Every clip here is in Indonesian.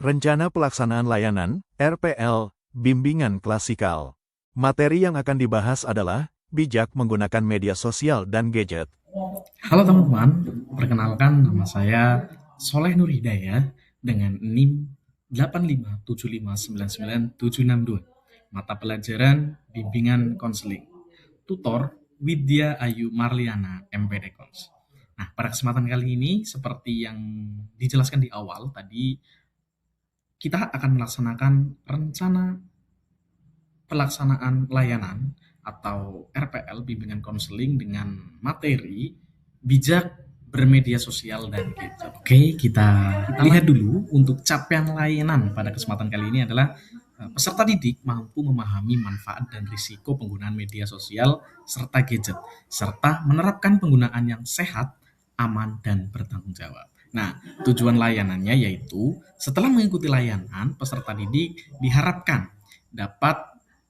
Rencana Pelaksanaan Layanan, RPL, Bimbingan Klasikal. Materi yang akan dibahas adalah bijak menggunakan media sosial dan gadget. Halo teman-teman, perkenalkan nama saya Soleh Nur Hidayah dengan NIM 857599762. Mata pelajaran Bimbingan Konseling. Tutor Widya Ayu Marliana MPD Kons. Nah, pada kesempatan kali ini seperti yang dijelaskan di awal tadi, kita akan melaksanakan rencana pelaksanaan layanan atau RPL bimbingan konseling dengan materi bijak bermedia sosial dan gadget. Oke, kita lihat dulu untuk capaian layanan pada kesempatan kali ini adalah peserta didik mampu memahami manfaat dan risiko penggunaan media sosial serta gadget, serta menerapkan penggunaan yang sehat, aman, dan bertanggung jawab. Nah, tujuan layanannya yaitu setelah mengikuti layanan, peserta didik diharapkan dapat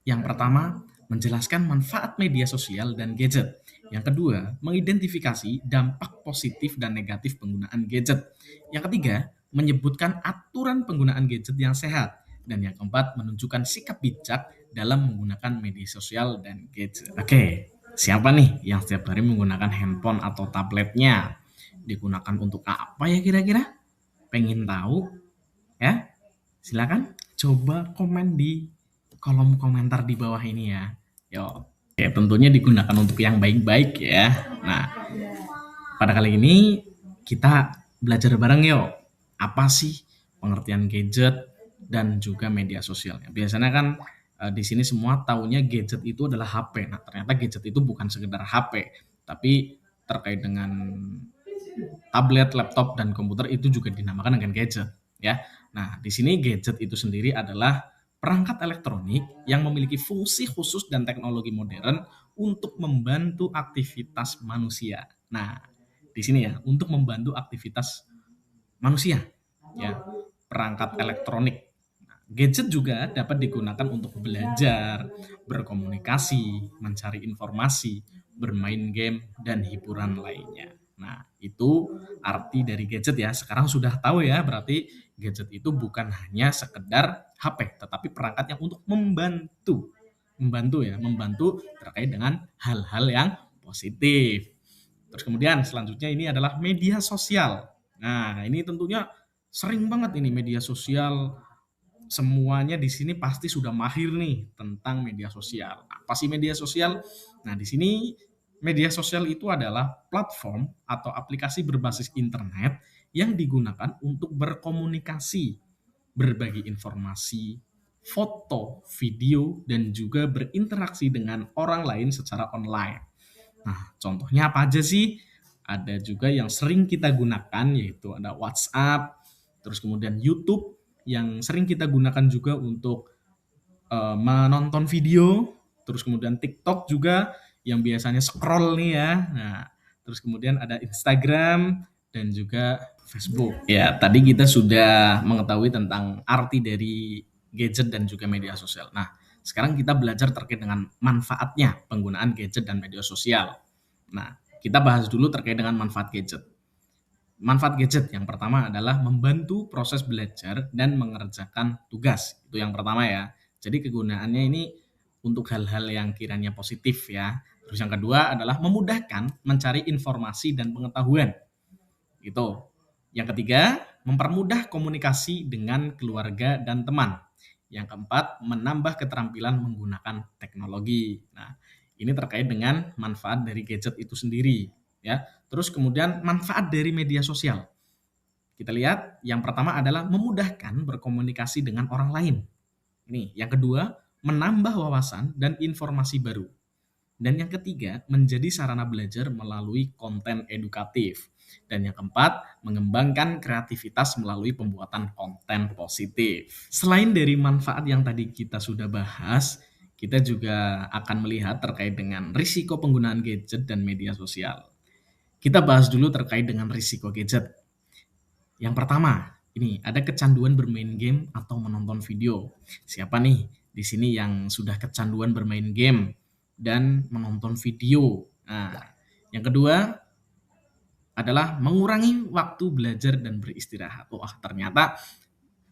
yang pertama, menjelaskan manfaat media sosial dan gadget. Yang kedua, mengidentifikasi dampak positif dan negatif penggunaan gadget. Yang ketiga, menyebutkan aturan penggunaan gadget yang sehat. Dan yang keempat, menunjukkan sikap bijak dalam menggunakan media sosial dan gadget. Oke, siapa nih yang setiap hari menggunakan handphone atau tabletnya? Digunakan untuk apa ya kira-kira? Pengen tahu? Ya, silakan coba komen di kolom komentar di bawah ini ya. Yo, ya tentunya digunakan untuk yang baik-baik ya. Nah, pada kali ini kita belajar bareng yuk. Apa sih pengertian gadget dan juga media sosialnya? Biasanya kan di sini semua taunya gadget itu adalah HP. Nah, ternyata gadget itu bukan sekedar HP, tapi terkait dengan tablet, laptop, dan komputer itu juga dinamakan dengan gadget ya. Nah, di sini gadget itu sendiri adalah perangkat elektronik yang memiliki fungsi khusus dan teknologi modern untuk membantu aktivitas manusia. Nah, di sini ya, untuk membantu aktivitas manusia ya, perangkat elektronik. Nah, gadget juga dapat digunakan untuk belajar, berkomunikasi, mencari informasi, bermain game, dan hiburan lainnya. Nah, itu arti dari gadget ya. Sekarang sudah tahu ya, berarti gadget itu bukan hanya sekedar HP, tetapi perangkat yang untuk membantu. Membantu ya, membantu terkait dengan hal-hal yang positif. Terus kemudian selanjutnya ini adalah media sosial. Nah, ini tentunya sering banget ini media sosial. Semuanya di sini pasti sudah mahir nih tentang media sosial. Apa sih media sosial? Nah, di sini media sosial itu adalah platform atau aplikasi berbasis internet yang digunakan untuk berkomunikasi, berbagi informasi, foto, video, dan juga berinteraksi dengan orang lain secara online. Nah, contohnya apa aja sih? Ada juga yang sering kita gunakan yaitu ada WhatsApp, terus kemudian YouTube yang sering kita gunakan juga untuk menonton video, terus kemudian TikTok juga yang biasanya scroll nih ya. Nah, terus kemudian ada Instagram dan juga Facebook. Ya, tadi kita sudah mengetahui tentang arti dari gadget dan juga media sosial. Nah, sekarang kita belajar terkait dengan manfaatnya penggunaan gadget dan media sosial. Nah, kita bahas dulu terkait dengan manfaat gadget. Manfaat gadget yang pertama adalah membantu proses belajar dan mengerjakan tugas. Itu yang pertama ya. Jadi kegunaannya ini untuk hal-hal yang kiranya positif ya. Terus yang kedua adalah memudahkan mencari informasi dan pengetahuan. Itu. Yang ketiga, mempermudah komunikasi dengan keluarga dan teman. Yang keempat, menambah keterampilan menggunakan teknologi. Nah, ini terkait dengan manfaat dari gadget itu sendiri, ya. Terus kemudian manfaat dari media sosial. Kita lihat yang pertama adalah memudahkan berkomunikasi dengan orang lain. Ini, yang kedua, menambah wawasan dan informasi baru. Dan yang ketiga, menjadi sarana belajar melalui konten edukatif. Dan yang keempat, mengembangkan kreativitas melalui pembuatan konten positif. Selain dari manfaat yang tadi kita sudah bahas, kita juga akan melihat terkait dengan risiko penggunaan gadget dan media sosial. Kita bahas dulu terkait dengan risiko gadget. Yang pertama, ini ada kecanduan bermain game atau menonton video. Siapa nih di sini yang sudah kecanduan bermain game dan menonton video? Nah, yang kedua adalah mengurangi waktu belajar dan beristirahat. Wah, ternyata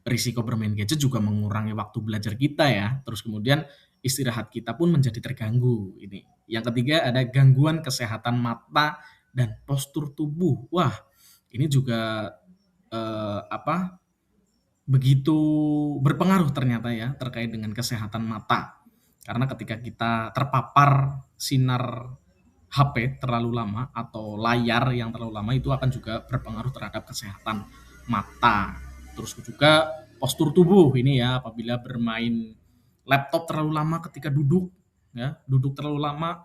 risiko bermain gadget juga mengurangi waktu belajar kita ya. Terus kemudian istirahat kita pun menjadi terganggu ini. Yang ketiga ada gangguan kesehatan mata dan postur tubuh. Wah, ini juga begitu berpengaruh ternyata ya terkait dengan kesehatan mata. Karena ketika kita terpapar sinar HP terlalu lama atau layar yang terlalu lama itu akan juga berpengaruh terhadap kesehatan mata. Terus juga postur tubuh ini ya apabila bermain laptop terlalu lama ketika duduk ya, duduk terlalu lama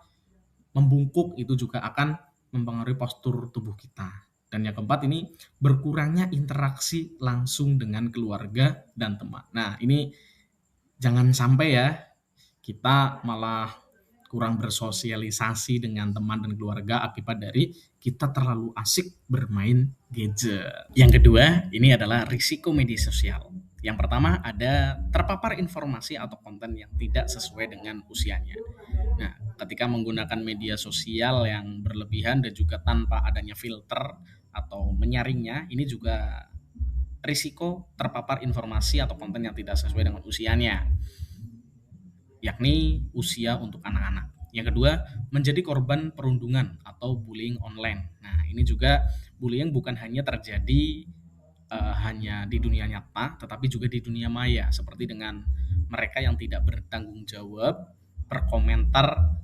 membungkuk itu juga akan mempengaruhi postur tubuh kita. Dan yang keempat ini berkurangnya interaksi langsung dengan keluarga dan teman. Nah, ini jangan sampai ya kita malah kurang bersosialisasi dengan teman dan keluarga akibat dari kita terlalu asik bermain gadget. Yang kedua, ini adalah risiko media sosial. Yang pertama ada terpapar informasi atau konten yang tidak sesuai dengan usianya. Nah, ketika menggunakan media sosial yang berlebihan dan juga tanpa adanya filter atau menyaringnya, ini juga risiko terpapar informasi atau konten yang tidak sesuai dengan usianya, yakni usia untuk anak-anak. Yang kedua, menjadi korban perundungan atau bullying online. Nah, ini juga bullying bukan hanya terjadi hanya di dunia nyata, tetapi juga di dunia maya, seperti dengan mereka yang tidak bertanggung jawab, berkomentar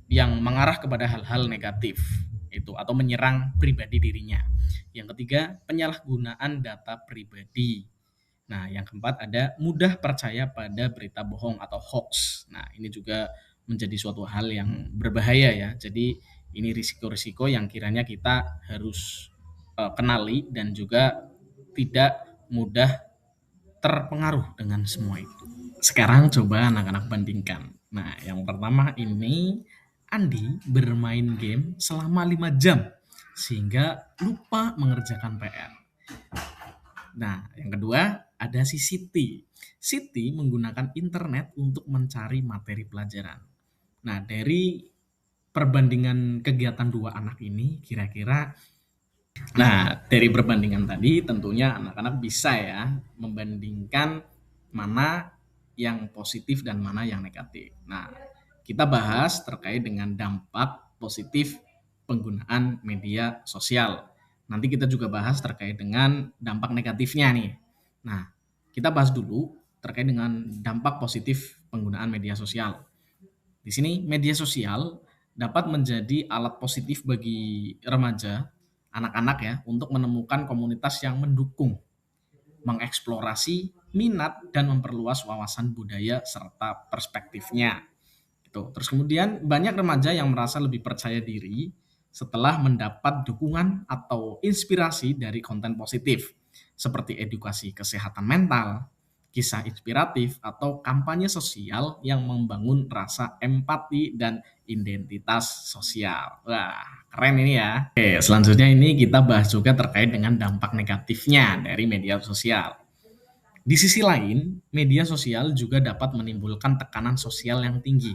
yang mengarah kepada hal-hal negatif itu atau menyerang pribadi dirinya. Yang ketiga, penyalahgunaan data pribadi. Nah, yang keempat ada mudah percaya pada berita bohong atau hoax. Nah, ini juga menjadi suatu hal yang berbahaya ya. Jadi ini risiko-risiko yang kiranya kita harus kenali dan juga tidak mudah terpengaruh dengan semua itu. Sekarang coba anak-anak bandingkan. Nah, yang pertama ini Andi bermain game selama 5 jam sehingga lupa mengerjakan PR. Nah, yang kedua ada si Siti. Siti menggunakan internet untuk mencari materi pelajaran. Nah, dari perbandingan kegiatan dua anak ini kira-kira dari perbandingan tadi tentunya anak-anak bisa ya membandingkan mana yang positif dan mana yang negatif. Nah, kita bahas terkait dengan dampak positif penggunaan media sosial. Nanti kita juga bahas terkait dengan dampak negatifnya nih. Nah, kita bahas dulu terkait dengan dampak positif penggunaan media sosial. Di sini media sosial dapat menjadi alat positif bagi remaja, anak-anak ya, untuk menemukan komunitas yang mendukung, mengeksplorasi minat dan memperluas wawasan budaya serta perspektifnya. Gitu. Terus kemudian banyak remaja yang merasa lebih percaya diri setelah mendapat dukungan atau inspirasi dari konten positif seperti edukasi kesehatan mental, kisah inspiratif, atau kampanye sosial yang membangun rasa empati dan identitas sosial. Wah, keren ini ya. Oke, selanjutnya ini kita bahas juga terkait dengan dampak negatifnya dari media sosial. Di sisi lain, media sosial juga dapat menimbulkan tekanan sosial yang tinggi.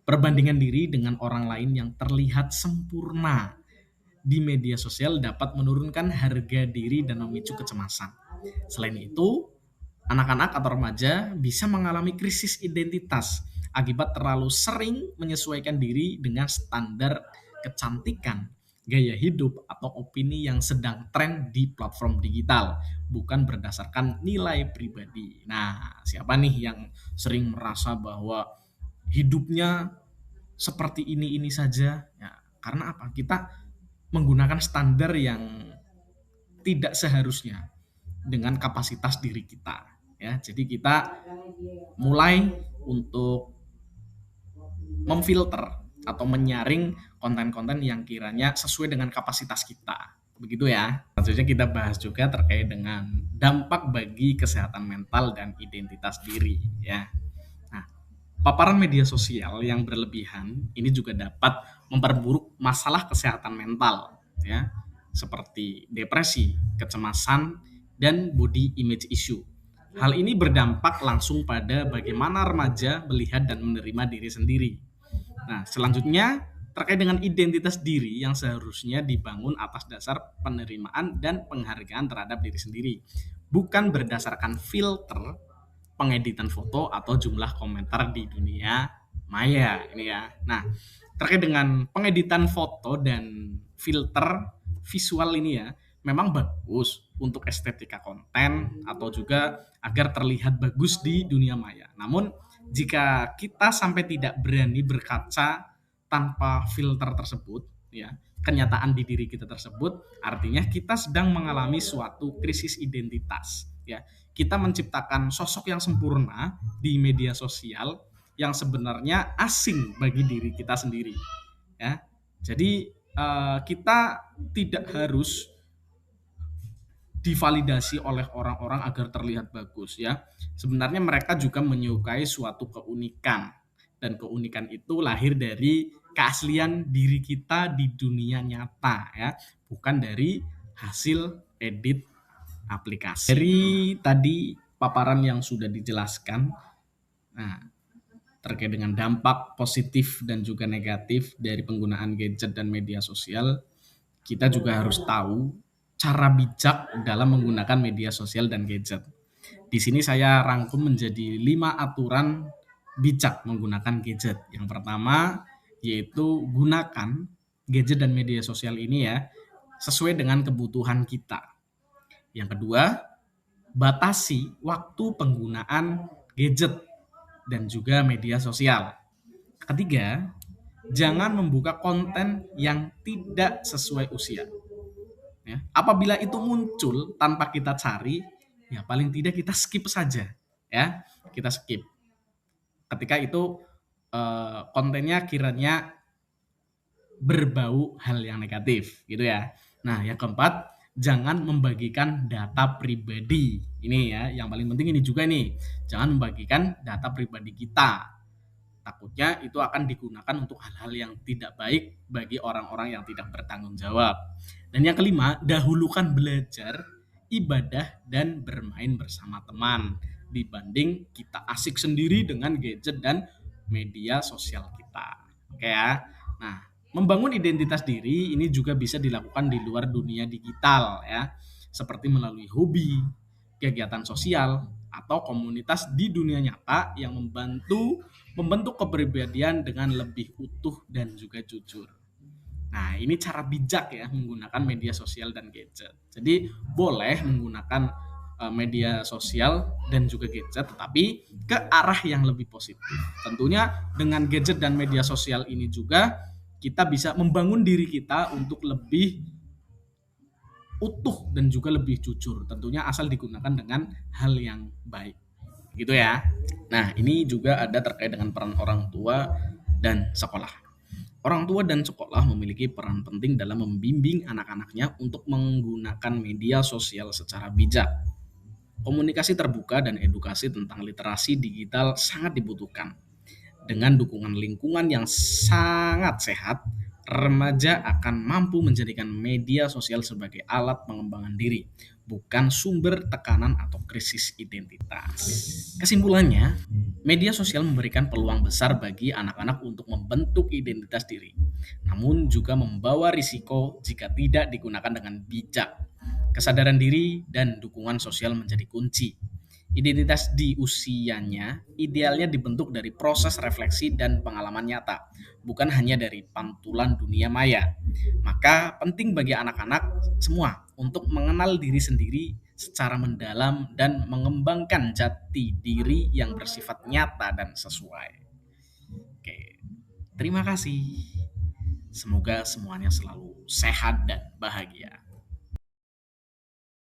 Perbandingan diri dengan orang lain yang terlihat sempurna di media sosial dapat menurunkan harga diri dan memicu kecemasan. Selain itu, anak-anak atau remaja bisa mengalami krisis identitas akibat terlalu sering menyesuaikan diri dengan standar kecantikan, gaya hidup, atau opini yang sedang tren di platform digital, bukan berdasarkan nilai pribadi. Nah, siapa nih yang sering merasa bahwa hidupnya seperti ini saja? Ya, karena apa? Kita menggunakan standar yang tidak seharusnya dengan kapasitas diri kita ya. Jadi kita mulai untuk memfilter atau menyaring konten-konten yang kiranya sesuai dengan kapasitas kita. Begitu ya. Selanjutnya kita bahas juga terkait dengan dampak bagi kesehatan mental dan identitas diri ya. Nah, paparan media sosial yang berlebihan ini juga dapat memperburuk masalah kesehatan mental ya, seperti depresi, kecemasan, dan body image issue. Hal ini berdampak langsung pada bagaimana remaja melihat dan menerima diri sendiri. Nah, selanjutnya terkait dengan identitas diri yang seharusnya dibangun atas dasar penerimaan dan penghargaan terhadap diri sendiri, bukan berdasarkan filter pengeditan foto atau jumlah komentar di dunia maya ini ya. Nah, terkait dengan pengeditan foto dan filter visual ini ya, memang bagus untuk estetika konten atau juga agar terlihat bagus di dunia maya. Namun, jika kita sampai tidak berani berkaca tanpa filter tersebut, ya, kenyataan di diri kita tersebut, artinya kita sedang mengalami suatu krisis identitas. Ya, kita menciptakan sosok yang sempurna di media sosial yang sebenarnya asing bagi diri kita sendiri. Ya, jadi kita tidak harus divalidasi oleh orang-orang agar terlihat bagus ya. Sebenarnya mereka juga menyukai suatu keunikan dan keunikan itu lahir dari keaslian diri kita di dunia nyata ya, bukan dari hasil edit aplikasi. Dari tadi paparan yang sudah dijelaskan, nah terkait dengan dampak positif dan juga negatif dari penggunaan gadget dan media sosial, kita juga harus tahu cara bijak dalam menggunakan media sosial dan gadget. Di sini saya rangkum menjadi 5 aturan bijak menggunakan gadget. Yang pertama yaitu gunakan gadget dan media sosial ini ya sesuai dengan kebutuhan kita. Yang kedua, batasi waktu penggunaan gadget dan juga media sosial. Ketiga, jangan membuka konten yang tidak sesuai usia. Ya, apabila itu muncul tanpa kita cari, ya paling tidak kita skip saja, ya kita skip. Ketika itu kontennya kiranya berbau hal yang negatif, gitu ya. Nah, yang keempat, jangan membagikan data pribadi. Ini ya, yang paling penting ini juga nih, jangan membagikan data pribadi kita. Takutnya itu akan digunakan untuk hal-hal yang tidak baik bagi orang-orang yang tidak bertanggung jawab. Dan yang kelima, dahulukan belajar, ibadah, dan bermain bersama teman dibanding kita asik sendiri dengan gadget dan media sosial kita. Oke ya. Nah, membangun identitas diri ini juga bisa dilakukan di luar dunia digital ya, seperti melalui hobi, kegiatan sosial, atau komunitas di dunia nyata yang membentuk kepribadian dengan lebih utuh dan juga jujur. Nah, ini cara bijak ya menggunakan media sosial dan gadget. Jadi boleh menggunakan media sosial dan juga gadget, tetapi ke arah yang lebih positif. Tentunya dengan gadget dan media sosial ini juga kita bisa membangun diri kita untuk lebih utuh dan juga lebih jujur. Tentunya asal digunakan dengan hal yang baik. Gitu ya. Nah, ini juga ada terkait dengan peran orang tua dan sekolah. Orang tua dan sekolah memiliki peran penting dalam membimbing anak-anaknya untuk menggunakan media sosial secara bijak. Komunikasi terbuka dan edukasi tentang literasi digital sangat dibutuhkan. Dengan dukungan lingkungan yang sangat sehat, remaja akan mampu menjadikan media sosial sebagai alat pengembangan diri, bukan sumber tekanan atau krisis identitas. Kesimpulannya, media sosial memberikan peluang besar bagi anak-anak untuk membentuk identitas diri, namun juga membawa risiko jika tidak digunakan dengan bijak. Kesadaran diri dan dukungan sosial menjadi kunci. Identitas di usianya idealnya dibentuk dari proses refleksi dan pengalaman nyata, bukan hanya dari pantulan dunia maya. Maka penting bagi anak-anak semua untuk mengenal diri sendiri secara mendalam dan mengembangkan jati diri yang bersifat nyata dan sesuai. Oke, terima kasih. Semoga semuanya selalu sehat dan bahagia.